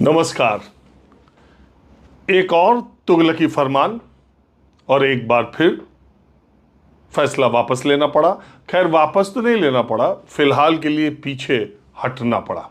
नमस्कार। एक और तुगलकी फरमान और एक बार फिर फैसला वापस लेना पड़ा। खैर, वापस तो नहीं लेना पड़ा, फिलहाल के लिए पीछे हटना पड़ा।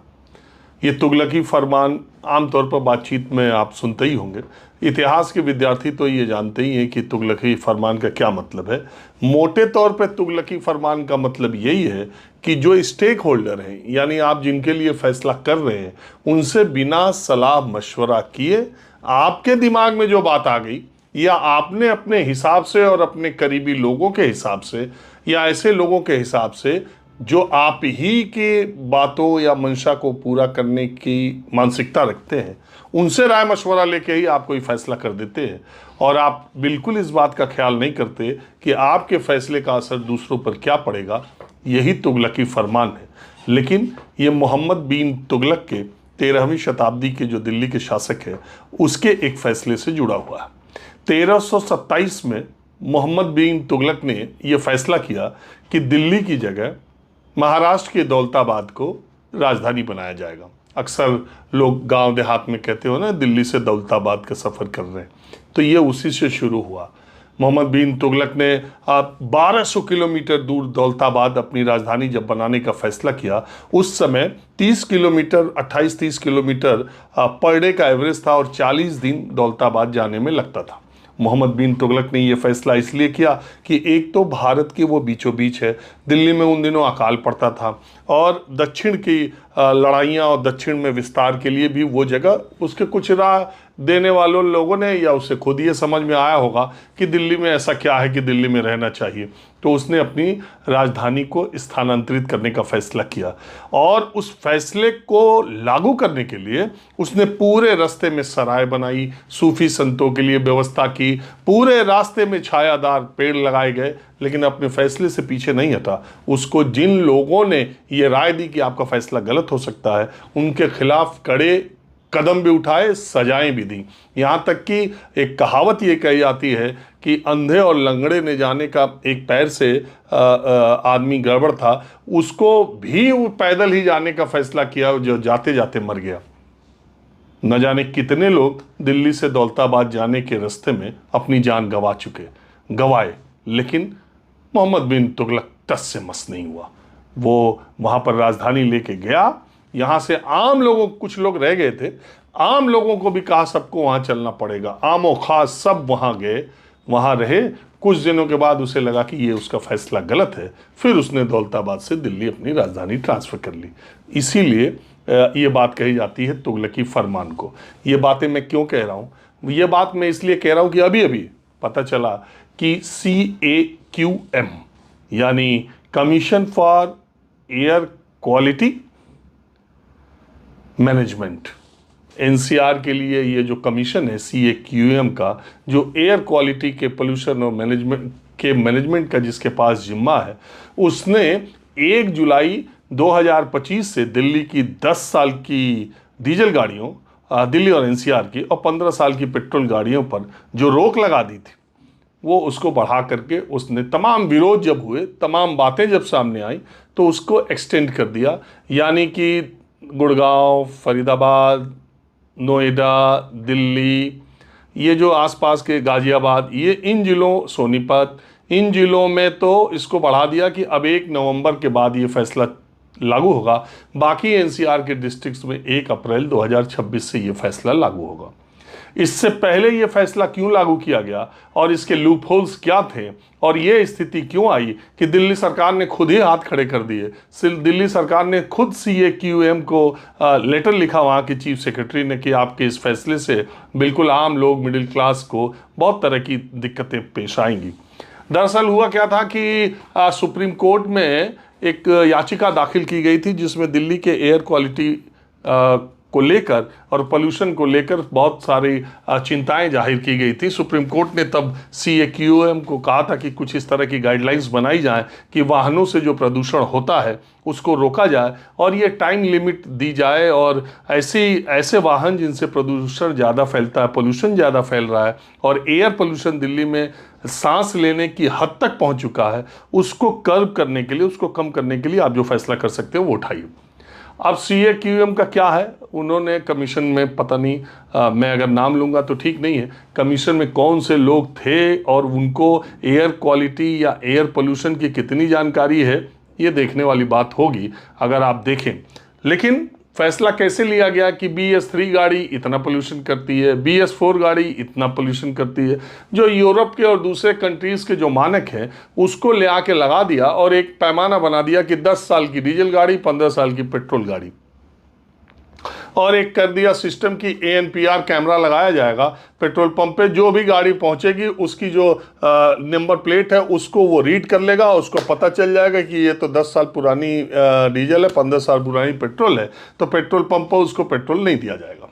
ये तुगलकी फरमान आमतौर पर बातचीत में आप सुनते ही होंगे। इतिहास के विद्यार्थी तो ये जानते ही हैं कि तुगलकी फरमान का क्या मतलब है। मोटे तौर पर तुगलकी फरमान का मतलब यही है कि जो स्टेक होल्डर हैं, यानी आप जिनके लिए फैसला कर रहे हैं, उनसे बिना सलाह मशवरा किए आपके दिमाग में जो बात आ गई, या आपने अपने हिसाब से और अपने करीबी लोगों के हिसाब से या ऐसे लोगों के हिसाब से जो आप ही के बातों या मंशा को पूरा करने की मानसिकता रखते हैं, उनसे राय मशवरा लेके ही आप कोई फैसला कर देते हैं। और आप बिल्कुल इस बात का ख्याल नहीं करते कि आपके फैसले का असर दूसरों पर क्या पड़ेगा। यही तुगलकी फरमान है। लेकिन ये मोहम्मद बिन तुगलक के 13वीं शताब्दी के जो दिल्ली के शासक है, उसके एक फैसले से जुड़ा हुआ है। 1327 में मोहम्मद बिन तुगलक ने यह फैसला किया कि दिल्ली की जगह महाराष्ट्र के दौलताबाद को राजधानी बनाया जाएगा। अक्सर लोग गांव देहात में कहते हो ना, दिल्ली से दौलताबाद का सफ़र कर रहे हैं, तो ये उसी से शुरू हुआ। मोहम्मद बिन तुगलक ने 1200 किलोमीटर दूर दौलताबाद अपनी राजधानी जब बनाने का फैसला किया, उस समय 30 किलोमीटर 28-30 किलोमीटर पर डे का एवरेज था और 40 दिन दौलताबाद जाने में लगता था। मोहम्मद बिन तुगलक ने यह फैसला इसलिए किया कि एक तो भारत के वो बीचों बीच है, दिल्ली में उन दिनों अकाल पड़ता था, और दक्षिण की लड़ाइयाँ और दक्षिण में विस्तार के लिए भी वो जगह, उसके कुछ राह देने वालों लोगों ने या उसे खुद ये समझ में आया होगा कि दिल्ली में ऐसा क्या है कि दिल्ली में रहना चाहिए, तो उसने अपनी राजधानी को स्थानांतरित करने का फैसला किया। और उस फैसले को लागू करने के लिए उसने पूरे रास्ते में सराय बनाई, सूफी संतों के लिए व्यवस्था की, पूरे रास्ते में छायादार पेड़ लगाए गए, लेकिन अपने फैसले से पीछे नहीं हटा। उसको जिन लोगों ने ये राय दी कि आपका फैसला गलत हो सकता है, उनके खिलाफ कड़े कदम भी उठाए, सजाएं भी दी। यहाँ तक कि एक कहावत ये कही जाती है कि अंधे और लंगड़े ने जाने का एक पैर से आदमी गड़बड़ था, उसको भी वो पैदल ही जाने का फैसला किया, जो जाते जाते मर गया। न जाने कितने लोग दिल्ली से दौलताबाद जाने के रास्ते में अपनी जान गवाए, लेकिन मोहम्मद बिन तुगलक टस से मस नहीं हुआ। वो वहाँ पर राजधानी लेके गया। यहाँ से आम लोगों, कुछ लोग रह गए थे, आम लोगों को भी कहा सबको वहाँ चलना पड़ेगा। आम और ख़ास सब वहाँ गए, वहाँ रहे। कुछ दिनों के बाद उसे लगा कि ये उसका फैसला गलत है, फिर उसने दौलताबाद से दिल्ली अपनी राजधानी ट्रांसफ़र कर ली। इसीलिए ये बात कही जाती है तुगलकी फरमान को। ये बातें मैं क्यों कह रहा हूँ? ये बात मैं इसलिए कह रहा हूँ कि अभी अभी पता चला कि CAQM यानी commission for air quality management, NCR के लिए ये जो कमीशन है CAQM का, जो एयर क्वालिटी के पोल्यूशन और मैनेजमेंट का जिसके पास जिम्मा है, उसने 1 जुलाई 2025 से दिल्ली की 10 साल की डीजल गाड़ियों, दिल्ली और NCR की, और 15 साल की पेट्रोल गाड़ियों पर जो रोक लगा दी थी, वो उसको बढ़ा करके उसने, तमाम विरोध जब हुए, तमाम बातें जब सामने आई, तो उसको एक्सटेंड कर दिया। यानी कि गुड़गांव, फरीदाबाद, नोएडा, दिल्ली, ये जो आसपास के गाज़ियाबाद, ये इन जिलों, सोनीपत, इन जिलों में तो इसको बढ़ा दिया कि अब 1 नवंबर के बाद ये फैसला लागू होगा। बाकी NCR के डिस्ट्रिक्ट्स में 1 अप्रैल 2026 से ये फैसला लागू होगा। इससे पहले ये फैसला क्यों लागू किया गया और इसके लूप होल्स क्या थे, और ये स्थिति क्यों आई कि दिल्ली सरकार ने खुद ही हाथ खड़े कर दिए। दिल्ली सरकार ने खुद CAQM को लेटर लिखा वहाँ के चीफ सेक्रेटरी ने कि आपके इस फैसले से बिल्कुल आम लोग, मिडिल क्लास को बहुत तरह की दिक्कतें पेश आएंगी। दरअसल हुआ क्या था कि सुप्रीम कोर्ट में एक याचिका दाखिल की गई थी, जिसमें दिल्ली के एयर क्वालिटी को लेकर और पोल्यूशन को लेकर बहुत सारी चिंताएं जाहिर की गई थी। सुप्रीम कोर्ट ने तब CAQM को कहा था कि कुछ इस तरह की गाइडलाइंस बनाई जाए कि वाहनों से जो प्रदूषण होता है उसको रोका जाए, और ये टाइम लिमिट दी जाए, और ऐसे वाहन जिनसे प्रदूषण ज़्यादा फैलता है, पोल्यूशन ज़्यादा फैल रहा है, और एयर पोल्यूशन दिल्ली में सांस लेने की हद तक पहुँच चुका है, उसको कर्व करने के लिए, उसको कम करने के लिए आप जो फैसला कर सकते हो वो उठाइए। अब CAQM का क्या है, उन्होंने कमीशन में पता नहीं, मैं अगर नाम लूँगा तो ठीक नहीं है, कमीशन में कौन से लोग थे और उनको एयर क्वालिटी या एयर पोल्यूशन की कितनी जानकारी है, ये देखने वाली बात होगी अगर आप देखें। लेकिन फैसला कैसे लिया गया कि BS3 गाड़ी इतना पोल्यूशन करती है, BS4 गाड़ी इतना पोल्यूशन करती है, जो यूरोप के और दूसरे कंट्रीज़ के जो मानक हैं उसको ले आके लगा दिया और एक पैमाना बना दिया कि 10 साल की डीजल गाड़ी, 15 साल की पेट्रोल गाड़ी, और एक कर दिया सिस्टम की ANPR कैमरा लगाया जाएगा पेट्रोल पंप पे, जो भी गाड़ी पहुंचेगी उसकी जो नंबर प्लेट है उसको वो रीड कर लेगा, उसको पता चल जाएगा कि ये तो 10 साल पुरानी डीजल है, 15 साल पुरानी पेट्रोल है, तो पेट्रोल पंप पर उसको पेट्रोल नहीं दिया जाएगा।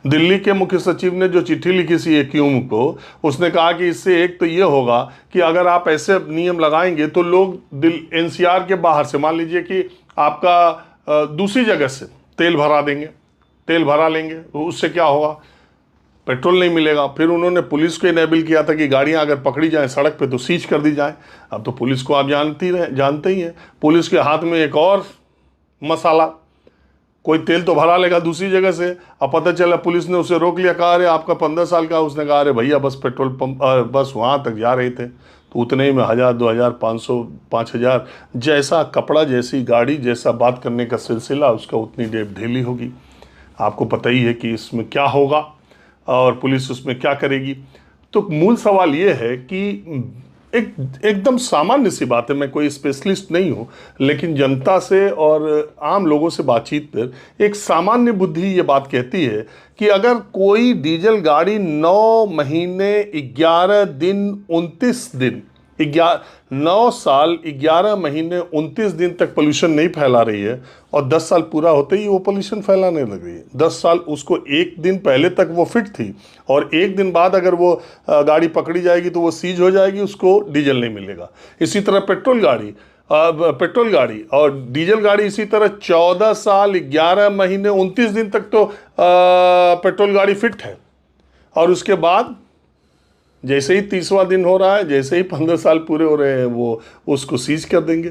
दिल्ली के मुख्य सचिव ने जो चिट्ठी लिखी CAQM को, उसने कहा कि इससे एक तो ये होगा कि अगर आप ऐसे नियम लगाएंगे तो लोग NCR के बाहर से, मान लीजिए कि आपका दूसरी जगह से तेल भरा लेंगे, तो उससे क्या होगा, पेट्रोल नहीं मिलेगा। फिर उन्होंने पुलिस को इनेबल किया था कि गाड़ियां अगर पकड़ी जाएं सड़क पे तो सीज कर दी जाए। अब तो पुलिस को आप जानते ही हैं, पुलिस के हाथ में एक और मसाला, कोई तेल तो भरा लेगा दूसरी जगह से, अब पता चला पुलिस ने उसे रोक लिया, कहा अरे आपका 15 साल का, उसने कहा अरे भैया बस पेट्रोल पंप बस वहाँ तक जा रहे थे, तो उतने ही में 1000, 2000, 500, 5000, जैसा कपड़ा, जैसी गाड़ी, जैसा बात करने का सिलसिला, उसका उतनी डेप ढीली होगी। आपको पता ही है कि इसमें क्या होगा और पुलिस उसमें क्या करेगी। तो मूल सवाल ये है कि एकदम सामान्य सी बात है, मैं कोई स्पेशलिस्ट नहीं हूँ, लेकिन जनता से और आम लोगों से बातचीत पर एक सामान्य बुद्धि ये बात कहती है कि अगर कोई डीजल गाड़ी 9 महीने 11 दिन 29 दिन 9 साल 11 महीने 29 दिन तक पोल्यूशन नहीं फैला रही है और 10 साल पूरा होते ही वो पोल्यूशन फैलाने लग रही है। 10 साल उसको एक दिन पहले तक वो फिट थी और एक दिन बाद अगर वो गाड़ी पकड़ी जाएगी तो वो सीज हो जाएगी, उसको डीजल नहीं मिलेगा। इसी तरह पेट्रोल गाड़ी और डीजल गाड़ी इसी तरह 14 साल 11 महीने 29 दिन तक तो पेट्रोल गाड़ी फिट है और उसके बाद जैसे ही 30वां दिन हो रहा है, जैसे ही 15 साल पूरे हो रहे हैं, वो उसको सीज कर देंगे।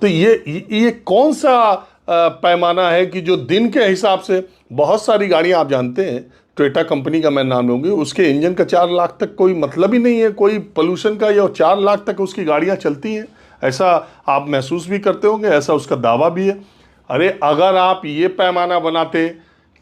तो ये कौन सा पैमाना है कि जो दिन के हिसाब से, बहुत सारी गाड़ियां आप जानते हैं, टोयोटा कंपनी का मैं नाम लूँगी, उसके इंजन का 4 लाख तक कोई मतलब ही नहीं है कोई पोल्यूशन का, या 4 लाख तक उसकी गाड़ियां चलती हैं, ऐसा आप महसूस भी करते होंगे, ऐसा उसका दावा भी है। अरे अगर आप ये पैमाना बनाते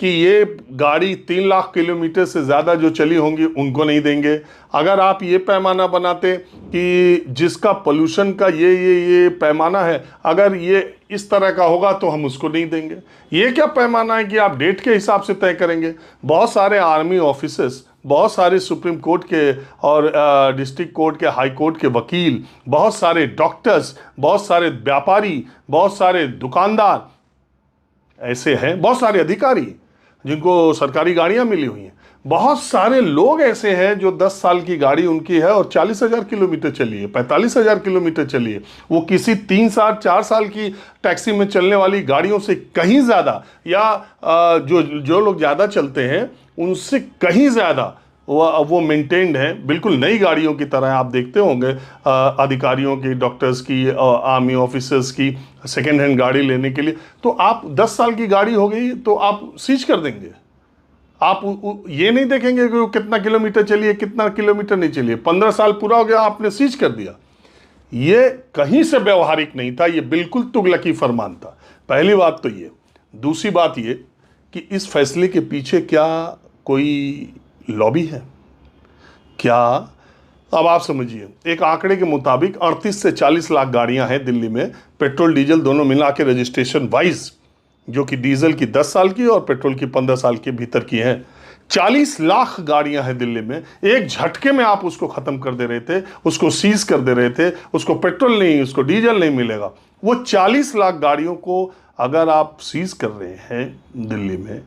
कि ये गाड़ी 3 लाख किलोमीटर से ज़्यादा जो चली होंगी उनको नहीं देंगे, अगर आप ये पैमाना बनाते कि जिसका पोल्यूशन का ये पैमाना है, अगर ये इस तरह का होगा तो हम उसको नहीं देंगे। ये क्या पैमाना है कि आप डेट के हिसाब से तय करेंगे? बहुत सारे आर्मी ऑफिसर्स, बहुत सारे सुप्रीम कोर्ट के और डिस्ट्रिक्ट कोर्ट के, हाई कोर्ट के वकील, बहुत सारे डॉक्टर्स, बहुत सारे व्यापारी, बहुत सारे दुकानदार ऐसे हैं, बहुत सारे अधिकारी जिनको सरकारी गाड़ियां मिली हुई हैं, बहुत सारे लोग ऐसे हैं जो 10 साल की गाड़ी उनकी है और 40,000 किलोमीटर चली है, 45,000 किलोमीटर चली है, वो किसी 3 साल 4 साल की टैक्सी में चलने वाली गाड़ियों से कहीं ज़्यादा, या जो लोग ज़्यादा चलते हैं उनसे कहीं ज़्यादा वो मेंटेन्ड है, बिल्कुल नई गाड़ियों की तरह। आप देखते होंगे अधिकारियों की, डॉक्टर्स की, आर्मी ऑफिसर्स की सेकेंड हैंड गाड़ी लेने के लिए, तो आप 10 साल की गाड़ी हो गई तो आप सीज कर देंगे। आप ये नहीं देखेंगे कि वो कितना किलोमीटर चली है, कितना किलोमीटर नहीं चली है, 15 साल पूरा हो गया आपने सीज कर दिया। ये कहीं से व्यवहारिक नहीं था, ये बिल्कुल तुगलकी फरमान था। पहली बात तो ये। दूसरी बात ये कि इस फैसले के पीछे क्या कोई लॉबी है क्या? अब आप समझिए, एक आंकड़े के मुताबिक 38 से 40 लाख गाड़ियां हैं दिल्ली में, पेट्रोल डीजल दोनों मिला के रजिस्ट्रेशन वाइज, जो कि डीजल की 10 साल की और पेट्रोल की 15 साल के भीतर की हैं। 40 लाख गाड़ियां हैं दिल्ली में। एक झटके में आप उसको खत्म कर दे रहे थे, उसको सीज कर दे रहे थे, उसको पेट्रोल नहीं, उसको डीजल नहीं मिलेगा। वो 40 लाख गाड़ियों को अगर आप सीज कर रहे हैं दिल्ली में,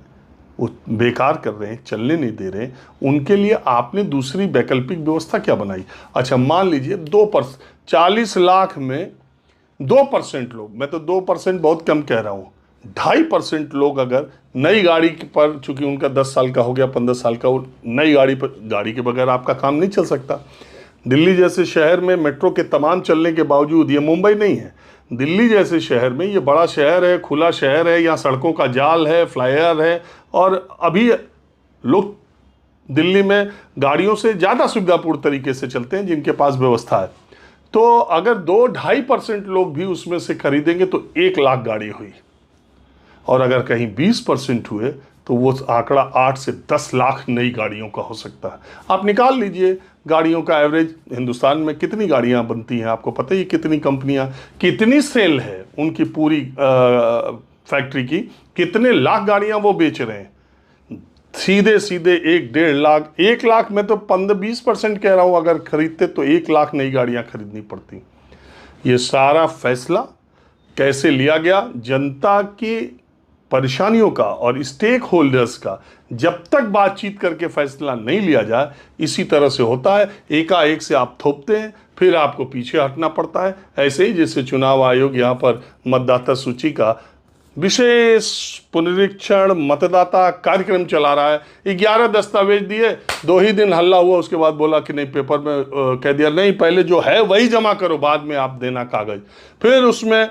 वो बेकार कर रहे हैं, चलने नहीं दे रहे, उनके लिए आपने दूसरी वैकल्पिक व्यवस्था क्या बनाई? अच्छा, मान लीजिए 2%, 40 लाख में 2% लोग, मैं तो 2% बहुत कम कह रहा हूँ, 2.5% लोग अगर नई गाड़ी पर, चूंकि उनका 10 साल का हो गया, 15 साल का, वो नई गाड़ी पर, गाड़ी के बगैर आपका काम नहीं चल सकता। दिल्ली जैसे शहर में मेट्रो के तमाम चलने के बावजूद, ये मुंबई नहीं है, दिल्ली जैसे शहर में, ये बड़ा शहर है, खुला शहर है, यहाँ सड़कों का जाल है, फ्लाईओवर है, और अभी लोग दिल्ली में गाड़ियों से ज़्यादा सुविधापूर्ण तरीके से चलते हैं जिनके पास व्यवस्था है। तो अगर 2-2.5% लोग भी उसमें से खरीदेंगे तो 1 लाख गाड़ी हुई, और अगर कहीं 20% हुए तो वो आंकड़ा 8 से 10 लाख नई गाड़ियों का हो सकता है। आप निकाल लीजिए गाड़ियों का एवरेज, हिंदुस्तान में कितनी गाड़ियां बनती हैं, आपको पता ही, कितनी कंपनियां, कितनी सेल है उनकी पूरी फैक्ट्री की, कितने लाख गाड़ियां वो बेच रहे हैं। सीधे सीधे 1-1.5 लाख, 1 लाख में तो 15-20% कह रहा हूं, अगर खरीदते तो 1 लाख नई गाड़ियां खरीदनी पड़ती। ये सारा फैसला कैसे लिया गया, जनता की परेशानियों का और स्टेक होल्डर्स का जब तक बातचीत करके फैसला नहीं लिया जाए, इसी तरह से होता है। एकाएक से आप थोपते हैं, फिर आपको पीछे हटना पड़ता है। ऐसे ही जैसे चुनाव आयोग यहाँ पर मतदाता सूची का विशेष पुनरीक्षण मतदाता कार्यक्रम चला रहा है। 11 दस्तावेज दिए, 2 ही दिन हल्ला हुआ, उसके बाद बोला कि नहीं, पेपर में कह दिया नहीं, पहले जो है वही जमा करो, बाद में आप देना कागज। फिर उसमें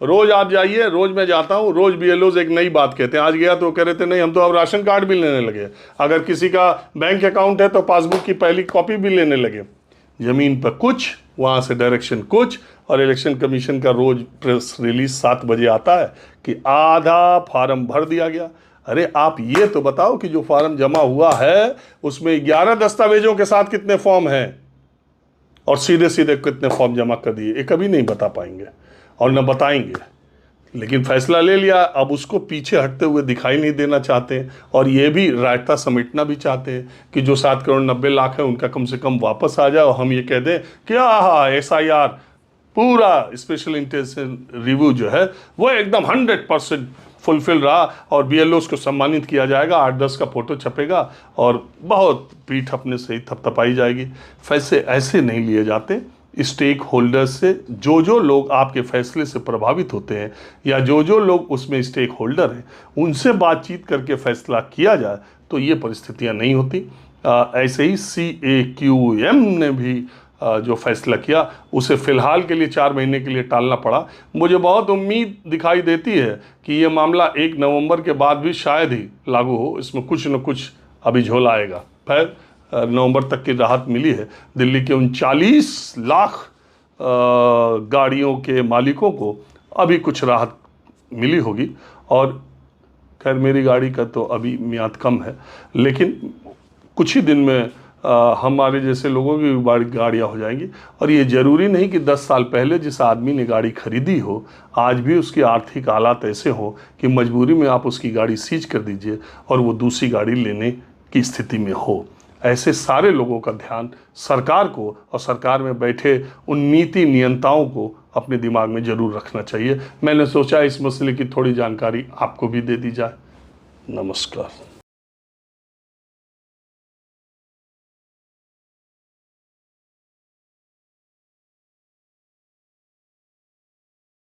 रोज आप जाइए, रोज मैं जाता हूँ, रोज बीएलओ एक नई बात कहते हैं। आज गया तो कह रहे थे नहीं, हम तो अब राशन कार्ड भी लेने लगे, अगर किसी का बैंक अकाउंट है तो पासबुक की पहली कॉपी भी लेने लगे। जमीन पर कुछ, वहाँ से डायरेक्शन कुछ, और इलेक्शन कमीशन का रोज प्रेस रिलीज 7 बजे आता है कि आधा फार्म भर दिया गया। अरे आप ये तो बताओ कि जो फार्म जमा हुआ है उसमें 11 दस्तावेजों के साथ कितने फॉर्म हैं, और सीधे सीधे कितने फॉर्म जमा कर दिए, ये कभी नहीं बता पाएंगे और न बताएंगे। लेकिन फैसला ले लिया, अब उसको पीछे हटते हुए दिखाई नहीं देना चाहते हैं, और ये भी रायता समेटना भी चाहते हैं कि जो 7 करोड़ 90 लाख है उनका कम से कम वापस आ जाए, और हम ये कह दें कि SIR पूरा स्पेशल इंटेंशन रिव्यू जो है वो एकदम 100% फुलफिल रहा, और BLOs को सम्मानित किया जाएगा, 8-10 का फोटो छपेगा और बहुत पीठ अपने से ही थपथपाई जाएगी। फैसले ऐसे नहीं लिए जाते। स्टेक होल्डर्स से जो लोग आपके फैसले से प्रभावित होते हैं, या जो लोग उसमें स्टेक होल्डर हैं, उनसे बातचीत करके फैसला किया जाए तो ये परिस्थितियां नहीं होती। ऐसे ही CAQM ने भी जो फैसला किया उसे फ़िलहाल के लिए 4 महीने के लिए टालना पड़ा। मुझे बहुत उम्मीद दिखाई देती है कि ये मामला 1 नवंबर के बाद भी शायद ही लागू हो, इसमें कुछ न कुछ अभी झोल आएगा। फिर नवंबर तक की राहत मिली है। दिल्ली के 39 लाख गाड़ियों के मालिकों को अभी कुछ राहत मिली होगी, और खैर मेरी गाड़ी का तो अभी मियाद कम है, लेकिन कुछ ही दिन में हमारे जैसे लोगों की भी गाड़ियाँ हो जाएंगी। और ये ज़रूरी नहीं कि 10 साल पहले जिस आदमी ने गाड़ी खरीदी हो, आज भी उसकी आर्थिक हालात ऐसे हो कि मजबूरी में आप उसकी गाड़ी सीज कर दीजिए और वो दूसरी गाड़ी लेने की स्थिति में हो। ऐसे सारे लोगों का ध्यान सरकार को और सरकार में बैठे उन नीति नियंताओं को अपने दिमाग में ज़रूर रखना चाहिए। मैंने सोचा इस मसले की थोड़ी जानकारी आपको भी दे दी जाए। नमस्कार।